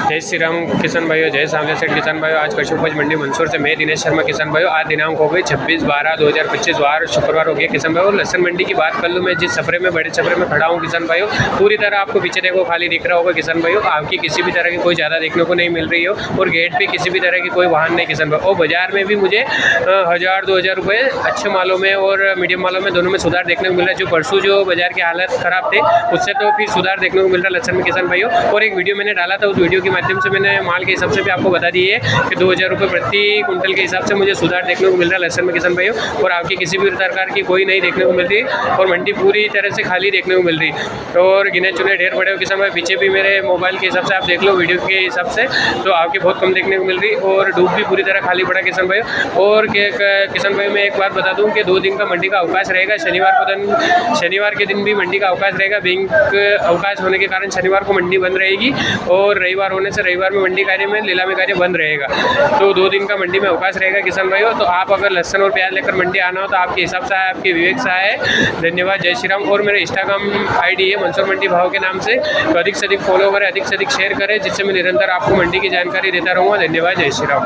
जय श्री राम किसान भाइयों, जय सांवले सेठ किसान भाइयों। आज कृषि उपज मंडी मंदसौर से मैं दिनेश शर्मा किसान भाइयों। आज दिनांक हो गई 26/12/2025 वार शुक्रवार हो गया किसान भाइयों। लहसन मंडी की बात कर लूँ, मैं जिस छपरे में बड़े छपरे में खड़ा हूँ किसान भाइयों, पूरी तरह आपको पीछे देखो खाली दिख रहा होगा किसान भाइयों। आपकी किसी भी तरह की कोई ज़्यादा देखने को नहीं मिल रही हो और गेट पे किसी भी तरह की कोई वाहन नहीं किसान भाई। और बाजार में भी मुझे 1000-2000 रुपये अच्छे मालों में और मीडियम मालों में दोनों में सुधार देखने को मिल रहा है। जो परसों जो बाजार की हालत खराब थे उससे तो फिर सुधार देखने को मिल रहा है लहसन में किसान भाइयों। और एक वीडियो मैंने डाला था, उस वीडियो के माध्यम से मैंने माल के हिसाब से भी आपको बता दिए कि 2000 रुपये प्रति कुंटल के हिसाब से मुझे सुधार देखने को मिल रहा है लहसन में किसान भाइयों। और आपकी किसी भी प्रकार की कोई नहीं देखने को मिल रही और मंडी पूरी तरह से खाली देखने को मिल रही। और गिने चुने ढेर बड़े हो किसान भाई, पीछे भी मेरे मोबाइल के हिसाब से आप देख लो, वीडियो के हिसाब से तो आपकी बहुत कम देखने को मिल रही। और डूब भी पूरी तरह खाली पड़ा किसान भाई। और किसान भाई मैं एक बात बता दूं कि 2 दिन का मंडी का अवकाश रहेगा। शनिवार के दिन भी मंडी का अवकाश रहेगा। बैंक अवकाश होने के कारण शनिवार को मंडी बंद रहेगी और रविवार होने से रविवार में मंडी कार्य में नीलामी कार्य बंद रहेगा। तो 2 दिन का मंडी में अवकाश रहेगा किसान भाइयों। तो आप अगर लहसन और प्याज लेकर मंडी आना हो तो आपके हिसाब से आए, आपके विवेक से आए। धन्यवाद, जय श्री राम। और मेरा इंस्टाग्राम ID है मंदसौर मंडी भाव के नाम से, तो अधिक से अधिक फॉलो करें, अधिक से अधिक शेयर करें, जिससे मैं निरंतर आपको मंडी की जानकारी देता रहूँगा। धन्यवाद, जय श्री राम।